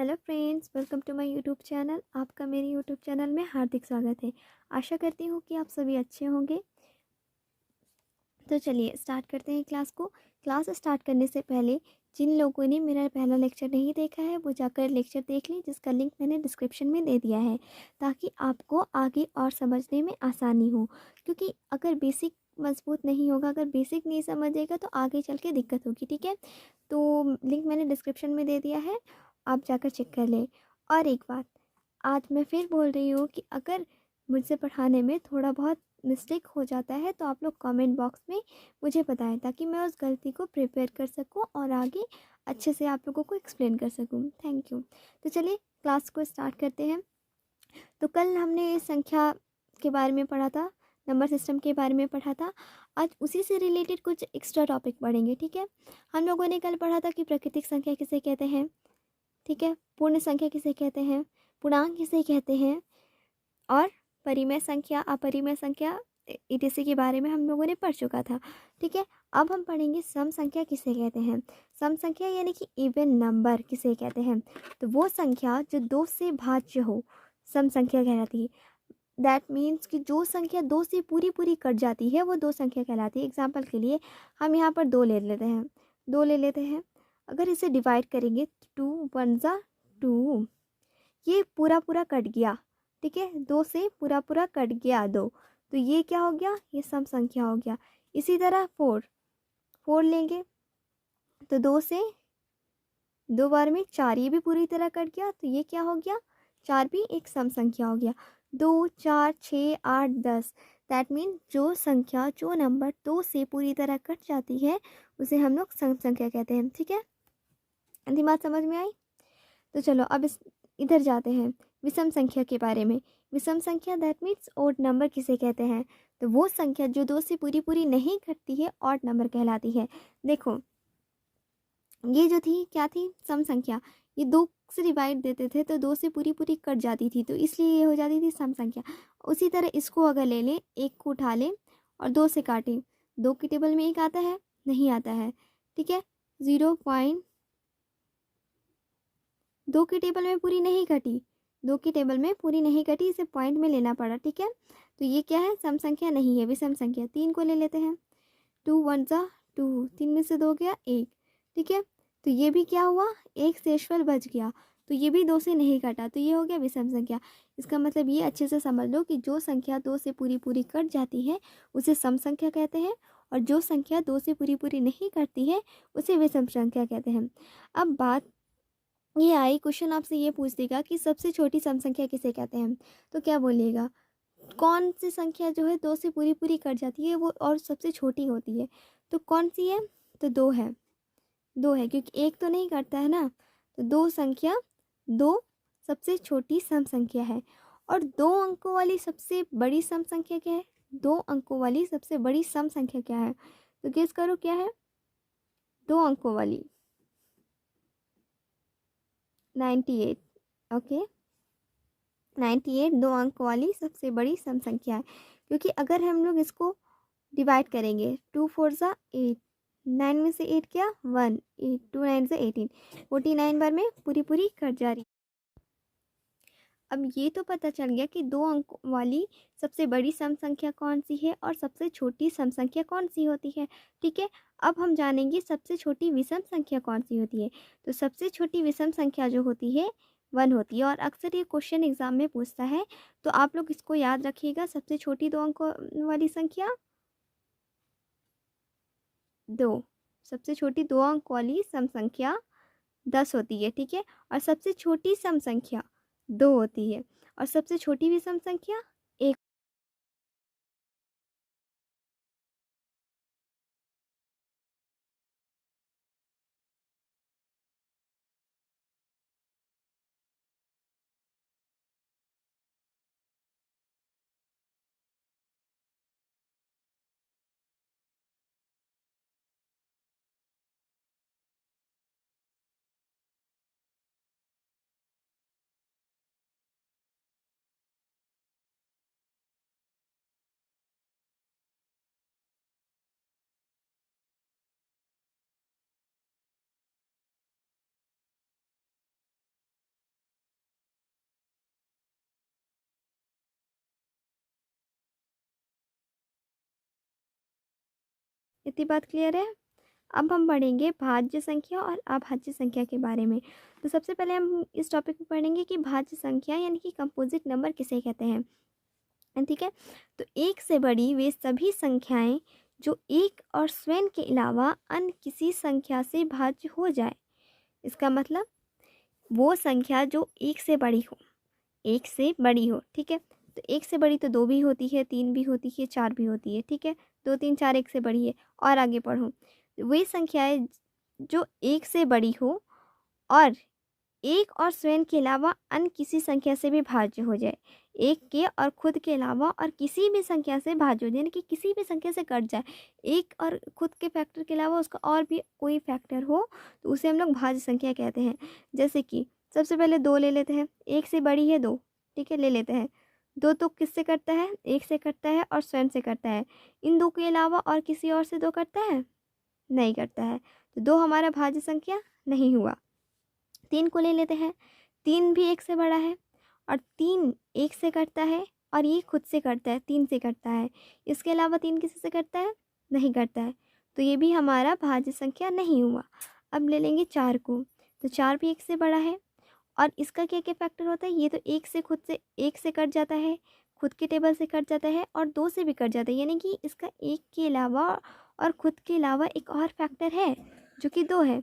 Hello friends, welcome to my YouTube channel. आपका मेरे YouTube channel में हार्दिक स्वागत है। आशा करती हूँ कि आप सभी अच्छे होंगे। तो चलिए स्टार्ट करते हैं क्लास को। क्लास स्टार्ट करने से पहले जिन लोगों ने मेरा पहला लेक्चर नहीं देखा है वो जाकर लेक्चर देख लें, जिसका लिंक मैंने डिस्क्रिप्शन में दे दिया है, ताकि आपको आगे और समझने में आसानी हो। क्योंकि अगर बेसिक मजबूत नहीं होगा, अगर बेसिक नहीं समझेगा तो आगे चल के दिक्कत होगी। ठीक है, तो लिंक मैंने डिस्क्रिप्शन में दे दिया है, आप जाकर चेक कर लें। और एक बात आज मैं फिर बोल रही हूँ कि अगर मुझसे पढ़ाने में थोड़ा बहुत मिस्टेक हो जाता है तो आप लोग कमेंट बॉक्स में मुझे बताएं, ताकि मैं उस गलती को प्रिपेयर कर सकूं और आगे अच्छे से आप लोगों को एक्सप्लेन कर सकूं। Thank you. तो चलिए क्लास को स्टार्ट करते हैं। तो कल हमने संख्या के बारे में पढ़ा था, नंबर सिस्टम के बारे में पढ़ा था। आज उसी से रिलेटेड कुछ एक्स्ट्रा टॉपिक पढ़ेंगे। ठीक है, हम लोगों ने कल पढ़ा था कि प्राकृतिक संख्या किसे कहते हैं। ठीक है, पूर्ण संख्या किसे कहते हैं, पूर्णांक किसे कहते हैं, और परिमेय संख्या, अपरिमेय संख्या, ईटीसी के बारे में हम लोगों ने पढ़ चुका था। ठीक है, अब हम पढ़ेंगे सम संख्या किसे कहते हैं। सम संख्या यानी कि इवन नंबर किसे कहते हैं। तो वो संख्या जो दो से भाज्य हो, सम संख्या कहलाती है। दैट मीन्स कि जो संख्या दो से पूरी पूरी कट जाती है वो दो संख्या कहलाती है। एग्जाम्पल के लिए हम यहाँ पर दो ले लेते हैं। अगर इसे डिवाइड करेंगे, टू वन ज़ा टू, ये पूरा पूरा कट गया। ठीक है, दो से पूरा पूरा कट गया दो, तो ये क्या हो गया, ये सम संख्या हो गया। इसी तरह फोर लेंगे तो दो से दो बार में चार, ये भी पूरी तरह कट गया, तो ये क्या हो गया, चार भी एक सम संख्या हो गया। दो, चार, छः, आठ, 10, दैट मीन जो संख्या, जो नंबर दो से पूरी तरह कट जाती है उसे हम लोग सम संख्या कहते हैं। ठीक है, अंतिम बात समझ में आई। तो चलो अब इधर जाते हैं विषम संख्या के बारे में। विषम संख्या दैट मीन्स ऑड नंबर किसे कहते हैं। तो वो संख्या जो दो से पूरी पूरी नहीं कटती है ऑड नंबर कहलाती है। देखो ये जो थी क्या थी, सम संख्या। ये दो से डिवाइड देते थे तो दो से पूरी पूरी कट जाती थी, तो इसलिए ये हो जाती थी सम संख्या। उसी तरह इसको अगर ले लें, एक को उठा लें और दो से काटें, दो की टेबल में एक आता है, नहीं आता है। ठीक है, 0.2 की टेबल में पूरी नहीं कटी, दो की टेबल में पूरी नहीं कटी, इसे पॉइंट में लेना पड़ा। ठीक है, तो ये क्या है, सम संख्या नहीं है, विषम संख्या। तीन को ले लेते हैं, टू वन ज़ा टू, तीन में से दो गया एक। ठीक है, तो ये भी क्या हुआ, एक शेषफल बच गया, तो ये भी दो से नहीं कटा, तो ये हो गया विषम संख्या। इसका मतलब ये अच्छे से समझ लो कि जो संख्या दो से पूरी पूरी कट जाती है उसे सम संख्या कहते हैं, और जो संख्या दो से पूरी पूरी नहीं कटती है उसे विषम संख्या कहते हैं। अब बात ये आई, क्वेश्चन आपसे ये पूछ देगा कि सबसे छोटी सम संख्या किसे कहते हैं, तो क्या बोलिएगा, कौन सी संख्या जो है दो से पूरी पूरी कट जाती है वो और सबसे छोटी होती है, तो कौन सी है, तो दो है, क्योंकि एक तो नहीं कटता है ना। तो दो सबसे छोटी सम संख्या है। और दो अंकों वाली सबसे बड़ी सम संख्या क्या है, दो अंकों वाली सबसे बड़ी सम संख्या क्या है, तो गेस करो क्या है, दो अंकों वाली 98। ओके, 98 दो अंक वाली सबसे बड़ी सम संख्या है। क्योंकि अगर हम लोग इसको डिवाइड करेंगे, टू फोर ज़ा एट, नाइन में से एट क्या, वन, एट, टू नाइन ज़ा 18, 49 बार में पूरी पूरी कट जा रही। अब ये तो पता चल गया कि दो अंक वाली सबसे बड़ी सम संख्या कौन सी है और सबसे छोटी सम संख्या कौन सी होती है। ठीक है, अब हम जानेंगे सबसे छोटी विषम संख्या कौन सी होती है। तो सबसे छोटी विषम संख्या जो होती है वन होती है, और अक्सर ये क्वेश्चन एग्जाम में पूछता है, तो आप लोग इसको याद रखिएगा। सबसे छोटी दो अंक वाली संख्या दो, सबसे छोटी दो अंक वाली सम संख्या 10 होती है। ठीक है, और सबसे छोटी सम संख्या दो होती है, और सबसे छोटी विषम संख्या एक। इतनी बात क्लियर है। अब हम पढ़ेंगे भाज्य संख्या और अभाज्य संख्या के बारे में। तो सबसे पहले हम इस टॉपिक में पढ़ेंगे कि भाज्य संख्या यानी कि कंपोजिट नंबर किसे कहते हैं, ठीक है। तो एक से बड़ी वे सभी संख्याएं जो एक और स्वयं के अलावा अन्य किसी संख्या से भाज्य हो जाए। इसका मतलब वो संख्या जो एक से बड़ी हो, एक से बड़ी हो, ठीक है। तो एक से बड़ी तो 2 भी होती है, 3 भी होती है, 4 भी होती है, ठीक है। 2 3 4 एक से बड़ी है। और आगे पढ़ो, वे संख्याएं जो एक से बड़ी हो और एक और स्वयं के अलावा अन्य किसी संख्या से भी भाज्य हो जाए। एक के और खुद के अलावा और किसी भी संख्या से भाज्य हो जाए, यानी कि किसी भी संख्या से कट जाए। एक और खुद के फैक्टर के अलावा उसका और भी कोई फैक्टर हो तो उसे हम लोग भाज्य संख्या कहते हैं। जैसे कि सबसे पहले 2 ले लेते हैं, एक से बड़ी है 2, ठीक है, ले लेते हैं। 2 तो किससे कटता है, एक से कटता है और स्वयं से कटता है। इन 2 के अलावा और किसी और से 2 कटता है, नहीं करता है, तो 2 हमारा भाज्य संख्या नहीं हुआ। 3 को ले लेते हैं, 3 भी एक से बड़ा है और 3 एक से कटता है और ये खुद से कटता है, 3 से कटता है। इसके अलावा 3 किसी से कटता है, नहीं करता है, तो ये भी हमारा भाज्य संख्या नहीं हुआ। अब ले लेंगे 4 को, तो 4 भी एक से बड़ा है और इसका क्या क्या फैक्टर होता है, ये तो एक से खुद से एक से कट जाता है, खुद के टेबल से कट जाता है और 2 से भी कट जाता है, यानी कि इसका एक के अलावा और खुद के अलावा एक और फैक्टर है जो कि 2 है,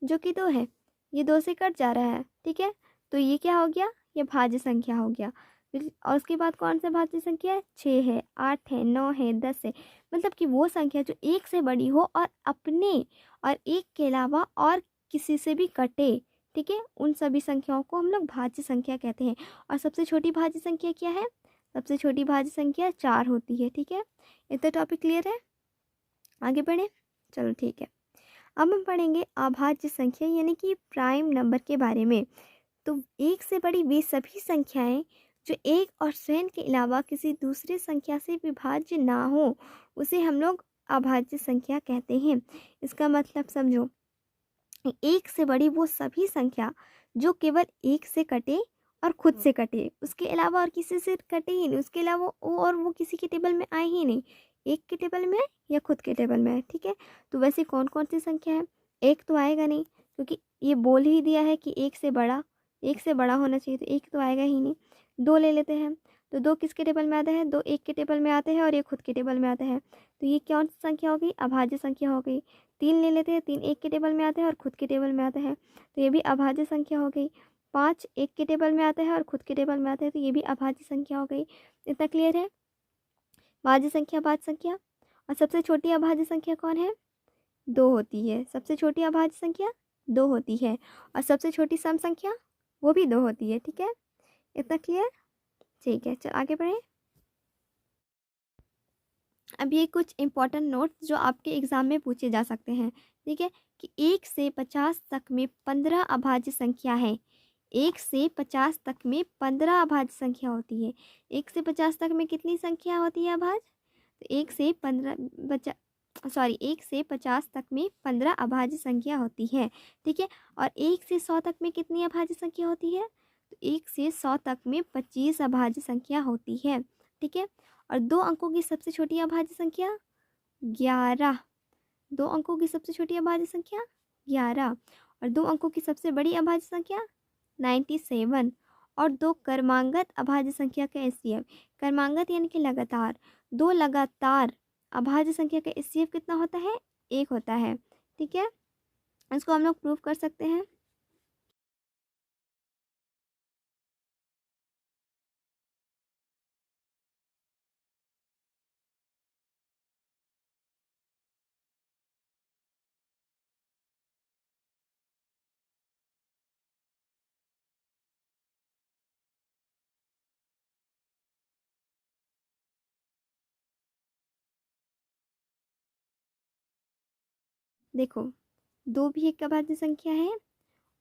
जो कि 2 है। ये 2 से कट जा रहा है, ठीक है। तो ये क्या हो गया, ये भाज्य संख्या हो गया। और उसके बाद कौन सा भाज्य संख्या है, 6 है, 8 है, 9 है, 10 है। मतलब कि वो संख्या जो एक से बड़ी हो और अपने और एक के अलावा और किसी से भी कटे, ठीक है, उन सभी संख्याओं को हम लोग भाज्य संख्या कहते हैं। और सबसे छोटी भाज्य संख्या क्या है, सबसे छोटी भाज्य संख्या 4 होती है, ठीक है। इतना टॉपिक क्लियर है, आगे बढ़े, चलो ठीक है। अब हम पढ़ेंगे अभाज्य संख्या यानी कि प्राइम नंबर के बारे में। तो एक से बड़ी वे सभी संख्याएं जो एक और स्वयं के अलावा किसी दूसरे संख्या से विभाज्य ना हो उसे हम लोग अभाज्य संख्या कहते हैं। इसका मतलब समझो, एक से बड़ी वो सभी संख्या जो केवल एक से कटे और खुद से कटे, उसके अलावा और किसी से कटे ही नहीं, उसके अलावा वो किसी के टेबल में आए ही नहीं, एक के टेबल में है या खुद के टेबल में है, ठीक है। तो वैसे कौन कौन सी संख्या है, एक तो आएगा नहीं क्योंकि ये बोल ही दिया है कि एक से बड़ा होना चाहिए, तो एक तो आएगा ही नहीं। 2 ले लेते हैं, तो 2 किसके टेबल में आते हैं, 2 एक के टेबल में आते हैं और एक खुद के टेबल में आते हैं, तो ये कौन सी संख्या हो गई, अभाज्य संख्या हो गई। 3 ले लेते हैं, 3 एक के टेबल में आते हैं और खुद के टेबल में आते हैं, तो ये भी अभाज्य संख्या हो गई। 5 एक के टेबल में आते हैं और खुद के टेबल में आते हैं, तो ये भी अभाज्य संख्या हो गई। इतना क्लियर है, भाज्य संख्या भाज्य संख्या। और सबसे छोटी अभाज्य संख्या कौन है, 2 होती है, सबसे छोटी अभाज्य संख्या 2 होती है। और सबसे छोटी सम संख्या वो भी 2 होती है, ठीक है। इतना क्लियर, ठीक है, चल आगे बढ़ें। अब ये कुछ इंपॉर्टेंट नोट्स जो आपके एग्ज़ाम में पूछे जा सकते हैं, ठीक है। कि 1 से 50 तक में 15 अभाज्य संख्या है, 1 से 50 तक में 15 अभाज्य संख्या होती है। 1 से 50 तक में कितनी संख्या होती है अभाज्य, तो 1 से 50 तक में 15 अभाज्य संख्या होती है, ठीक है। और 1 से 100 तक में कितनी अभाज्य संख्या होती है, तो 1 से 100 तक में 25 अभाज्य संख्या होती है, ठीक है। और 2 अंकों की सबसे छोटी अभाज्य संख्या 11, 2 अंकों की सबसे छोटी अभाज्य संख्या 11 और 2 अंकों की सबसे बड़ी अभाज्य संख्या 97। और 2 क्रमांगत अभाज्य संख्या का एचसीएफ, क्रमांगत यानी कि लगातार, 2 लगातार अभाज्य संख्या का एचसीएफ कितना होता है, 1 होता है, ठीक है। इसको हम लोग प्रूव कर सकते हैं। देखो, 2 भी एक अभाज्य संख्या है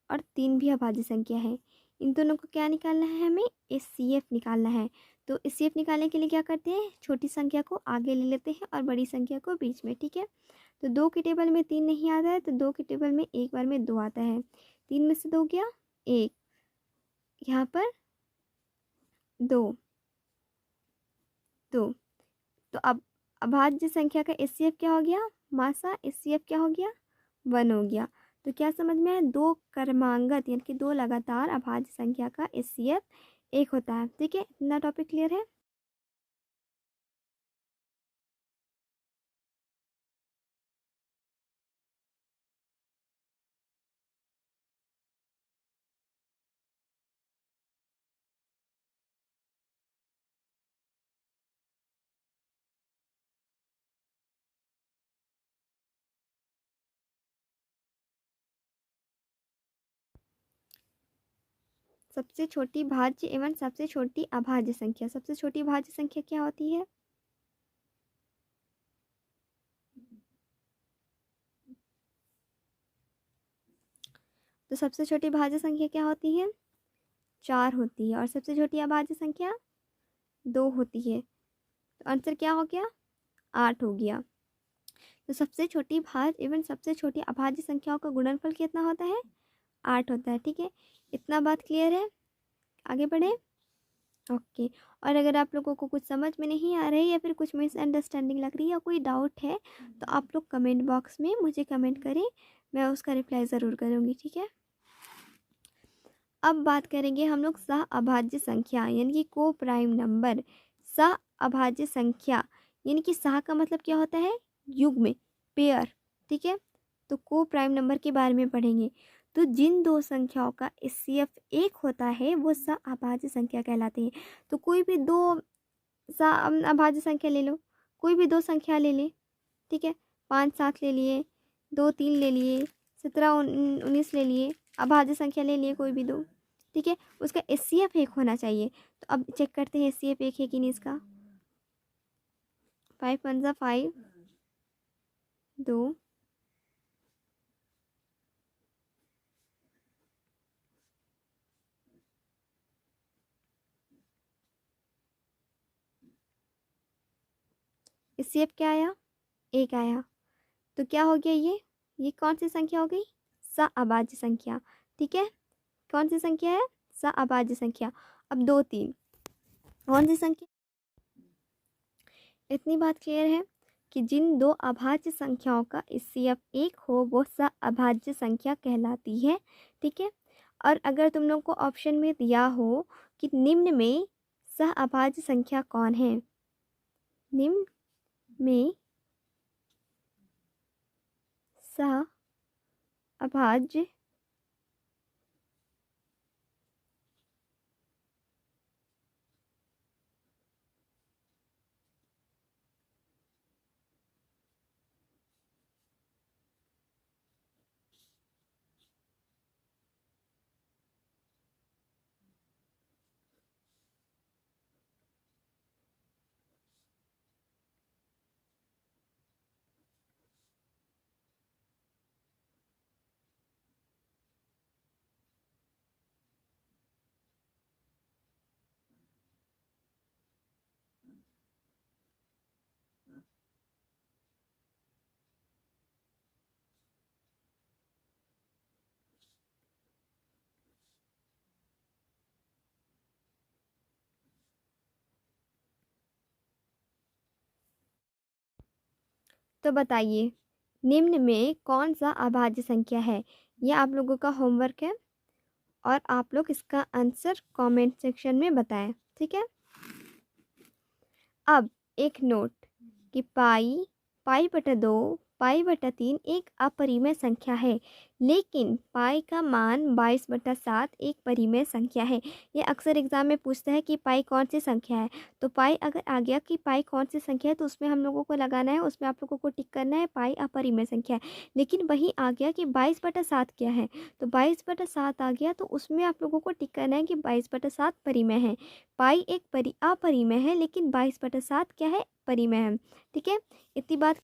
और 3 भी अभाज्य संख्या है। इन दोनों को क्या निकालना है, हमें एचसीएफ निकालना है। तो एचसीएफ निकालने के लिए क्या करते हैं, छोटी संख्या को आगे ले लेते हैं और बड़ी संख्या को बीच में, ठीक है। तो 2 के टेबल में 3 नहीं आता है, तो 2 के टेबल में एक बार में 2 आता है, 3 में से 2 गया 1, यहाँ पर 2 2। तो अब अभाज्य संख्या का एचसीएफ क्या हो गया, मासा, एचसीएफ क्या हो गया, 1 हो गया। तो क्या समझ में आया, 2 क्रमांगत यानी कि 2 लगातार अभाज्य संख्या का एचसीएफ 1 होता है। ठीक है, इतना टॉपिक क्लियर है। सबसे छोटी भाज्य एवं सबसे छोटी अभाज्य संख्या, सबसे छोटी भाज्य संख्या क्या होती है, तो सबसे छोटी भाज्य संख्या क्या होती है, 4 होती है। और सबसे छोटी अभाज्य संख्या 2 होती है। तो आंसर क्या हो गया, 8 हो गया। तो सबसे छोटी भाज्य एवं सबसे छोटी अभाज्य संख्याओं का गुणनफल कितना होता है, 8 होता है। ठीक है, इतना बात क्लियर है, आगे बढ़े। ओके, और अगर आप लोगों को कुछ समझ में नहीं आ रही है या फिर कुछ मिसअंडरस्टैंडिंग लग रही है या कोई डाउट है तो आप लोग कमेंट बॉक्स में मुझे कमेंट करें, मैं उसका रिप्लाई ज़रूर करूँगी। ठीक है, अब बात करेंगे हम लोग सह अभाज्य संख्या यानी कि को प्राइम नंबर। सह अभाज्य संख्या यानी कि सह का मतलब क्या होता है, युग्म, पेयर। ठीक है, तो को प्राइम नंबर के बारे में पढ़ेंगे। तो जिन 2 संख्याओं का एचसीएफ 1 होता है वो सह अभाज्य संख्या कहलाती है। तो कोई भी 2 सह अभाज्य संख्या ले लो, कोई भी 2 संख्या ले ले। ठीक है, 5 7 ले लिए, 2 3 ले लिए, 17 19 ले लिए, अभाज्य संख्या ले लिए कोई भी 2। ठीक है, उसका एचसीएफ 1 होना चाहिए। तो अब चेक करते हैं एचसीएफ 1 है कि नहीं इसका। 5 1 जा 5, 2, एचसीएफ क्या आया, 1 आया। तो क्या हो गया, ये कौन सी संख्या हो गई, सह अभाज्य संख्या। ठीक है, कौन सी संख्या है, सह अभाज्य संख्या। अब 2 3 कौन सी संख्या, इतनी बात क्लियर है कि जिन 2 अभाज्य संख्याओं का एचसीएफ 1 हो वो सह अभाज्य संख्या कहलाती है। ठीक है, और अगर तुम लोग को ऑप्शन में दिया हो कि निम्न में सह अभाज्य संख्या कौन है, निम्न में सह अभाज्य तो बताइए निम्न में कौन सा अभाज्य संख्या है। यह आप लोगों का होमवर्क है और आप लोग इसका आंसर कमेंट सेक्शन में बताएं। ठीक है, अब एक नोट कि पाई बटा 2 पाई बटा 3 एक अपरिमेय संख्या है, लेकिन पाई का मान 22/7 एक परिमेय संख्या है। ये अक्सर एग्जाम में पूछता है कि पाई कौन सी संख्या है। तो पाई अगर आ गया कि पाई कौन सी संख्या है तो उसमें हम लोगों को लगाना है, उसमें आप लोगों को टिक करना है पाई अपरिमेय संख्या है। लेकिन वही आ गया कि 22/7 क्या है, तो 22/7 आ गया तो उसमें आप लोगों को टिक करना है कि 22/7 परिमेय है। पाई एक अपरिमेय है लेकिन 22/7 क्या है, परिमेय है। ठीक है, इतनी बात।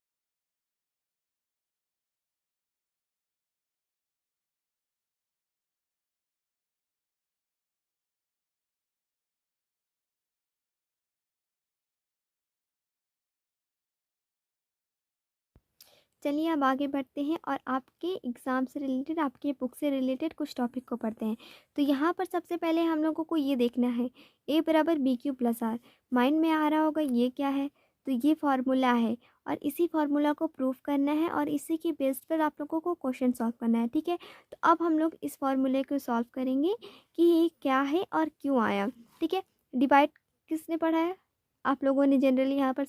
चलिए अब आगे बढ़ते हैं और आपके एग्ज़ाम से रिलेटेड, आपके बुक से रिलेटेड कुछ टॉपिक को पढ़ते हैं। तो यहाँ पर सबसे पहले हम लोगों को ये देखना है a बराबर B Q plus R. Mind में आ रहा होगा ये क्या है, तो ये फार्मूला है और इसी फार्मूला को प्रूफ करना है और इसी की बेस पर आप लोगों को क्वेश्चन सॉल्व करना है, ठीक है। तो अब हम लोग इस फार्मूले को सॉल्व करेंगे कि ये क्या है और क्यों आया, ठीक है। डिवाइड किसने पढ़ा है? आप लोगों ने जनरली यहाँ पर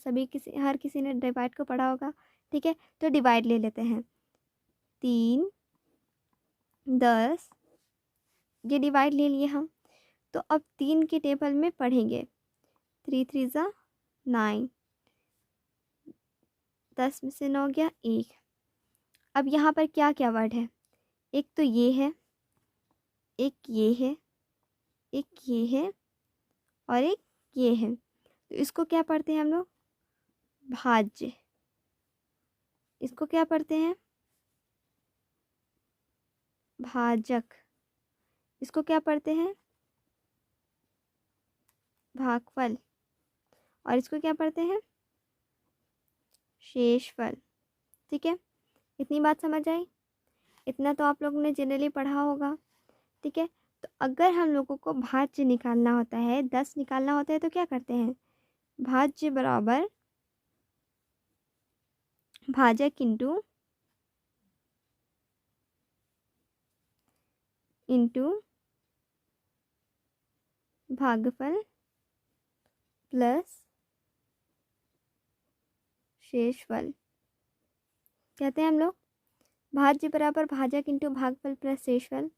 हर किसी ने डिवाइड को पढ़ा होगा, ठीक है। तो डिवाइड ले लेते हैं, 3 10, ये डिवाइड ले लिए हम। तो अब 3 के टेबल में पढ़ेंगे, 3 3 ज़ा 9, 10 में से 9 गया 1। अब यहाँ पर क्या क्या वर्ड है? एक तो ये है, एक ये है, एक ये है और एक ये है। तो इसको क्या पढ़ते हैं हम लोग? भाज्य। इसको क्या पढ़ते हैं? भाजक। इसको क्या पढ़ते हैं? भागफल। और इसको क्या पढ़ते हैं? शेषफल, ठीक है। इतनी बात समझ आई? इतना तो आप लोगों ने जनरली पढ़ा होगा, ठीक है। तो अगर हम लोगों को भाज्य निकालना होता है, 10 निकालना होता है, तो क्या करते हैं? भाज्य बराबर भाजक इंटू भागफल प्लस शेषफल कहते हैं हम लोग। भाज्य बराबर भाजक इंटू भागफल प्लस शेषफल।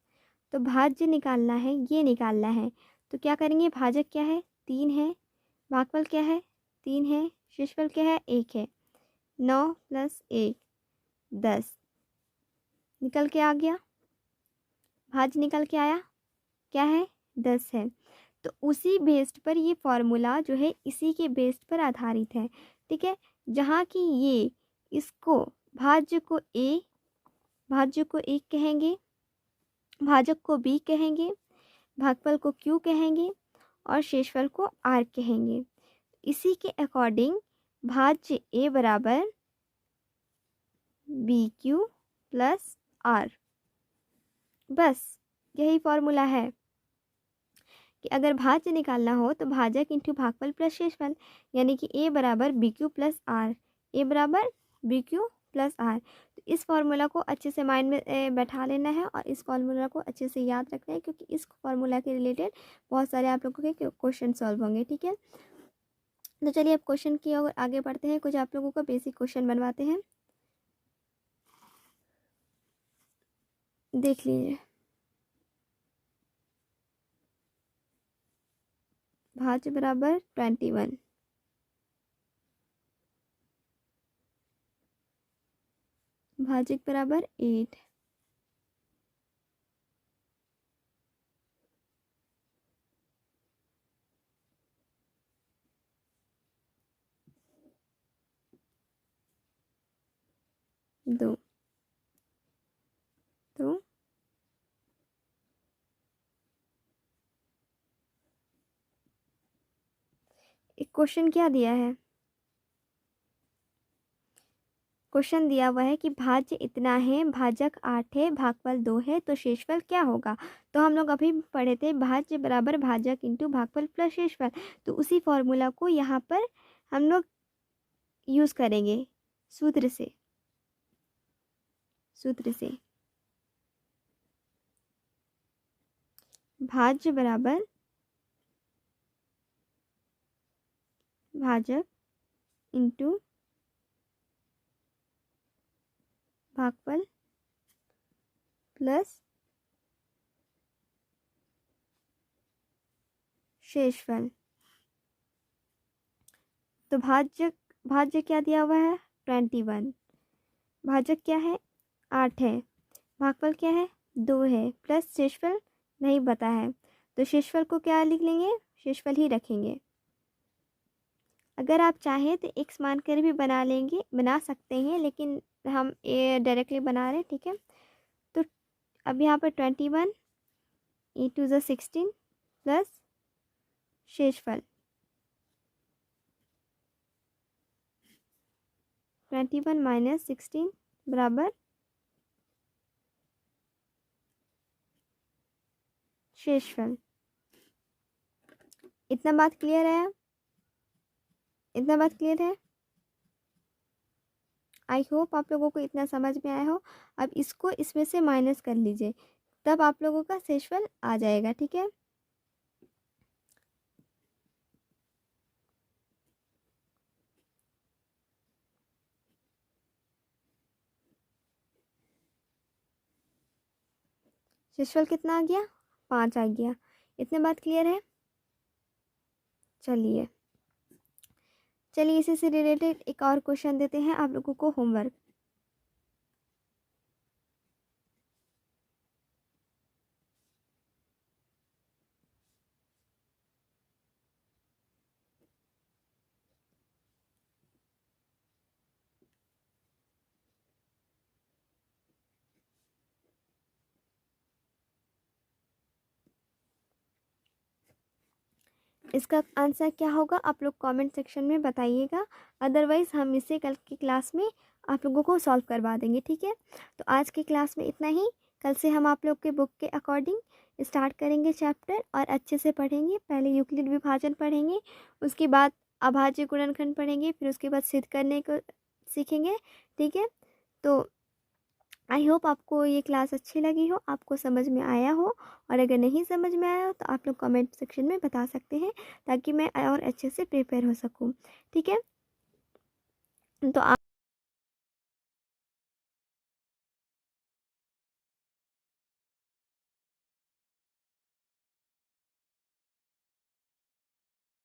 तो भाज्य निकालना है, ये निकालना है, तो क्या करेंगे? भाजक क्या है? 3 है। भागफल क्या है? 3 है। शेषफल क्या है? 1 है। 9 + 1 10 निकल के आ गया। भाज्य निकल के आया, क्या है? 10 है। तो उसी बेस्ड पर ये फॉर्मूला जो है इसी के बेस्ड पर आधारित है, ठीक है। जहाँ की ये इसको भाज्य को A कहेंगे, भाजक को B कहेंगे, भागफल को Q कहेंगे और शेषफल को R कहेंगे। इसी के अकॉर्डिंग भाज्य A बराबर BQ + R। बस यही फॉर्मूला है कि अगर भाज्य निकालना हो तो भाजक इंटू भागफल प्लस शेषफल, यानी कि A बराबर BQ + R। A बराबर BQ + R। तो इस फार्मूला को अच्छे से माइंड में बैठा लेना है और इस फार्मूला को अच्छे से याद रखना है, क्योंकि इस फार्मूला के रिलेटेड बहुत सारे आप लोगों के क्वेश्चन सॉल्व होंगे, ठीक है। तो चलिए अब क्वेश्चन की ओर आगे बढ़ते हैं। कुछ आप लोगों को बेसिक क्वेश्चन बनवाते हैं, देख लीजिए। भाज्य बराबर 21, भाजक बराबर 8, दो। तो एक क्वेश्चन क्या दिया है? क्वेश्चन दिया हुआ है कि भाज्य इतना है, भाजक 8 है, भागफल 2 है, तो शेषफल क्या होगा? तो हम लोग अभी पढ़े थे भाज्य बराबर भाजक इंटू भागफल प्लस शेषफल। तो उसी फॉर्मूला को यहाँ पर हम लोग यूज़ करेंगे सूत्र से। भाज्य बराबर भाजक इंटू भागफल प्लस शेषफल। तो भाज्य क्या दिया हुआ है? 21। भाजक क्या है? 8 है। भागफल क्या है? 2 है, प्लस शेषफल नहीं पता है, तो शेषफल को क्या लिख लेंगे? शेषफल ही रखेंगे। अगर आप चाहें तो एक्स मान कर भी बना सकते हैं, लेकिन हम डायरेक्टली बना रहे हैं, ठीक है। तो अब यहाँ पर 21 × 16 प्लस शेषफल 21 - 16 बराबर शेषफल। इतना बात क्लियर है? इतना बात क्लियर है? आई होप आप लोगों को इतना समझ में आया हो। अब इसको इसमें से माइनस कर लीजिए, तब आप लोगों का शेषफल आ जाएगा। ठीक है, शेषफल कितना आ गया, 5 आ गया। इतने बात क्लियर है। चलिए चलिए इसी से रिलेटेड एक और क्वेश्चन देते हैं आप लोगों को होमवर्क। इसका आंसर क्या होगा आप लोग कमेंट सेक्शन में बताइएगा, अदरवाइज़ हम इसे कल की क्लास में आप लोगों को सॉल्व करवा देंगे। ठीक है, तो आज की क्लास में इतना ही। कल से हम आप लोग के बुक के अकॉर्डिंग स्टार्ट करेंगे चैप्टर और अच्छे से पढ़ेंगे। पहले यूक्लिड विभाजन पढ़ेंगे, उसके बाद अभाज्य गुणनखंड पढ़ेंगे, फिर उसके बाद सिद्ध करने को सीखेंगे। ठीक है, तो आई होप आपको ये क्लास अच्छी लगी हो, आपको समझ में आया हो, और अगर नहीं समझ में आया हो तो आप लोग कमेंट सेक्शन में बता सकते हैं, ताकि मैं और अच्छे से प्रिपेयर हो सकूं। ठीक है, तो आप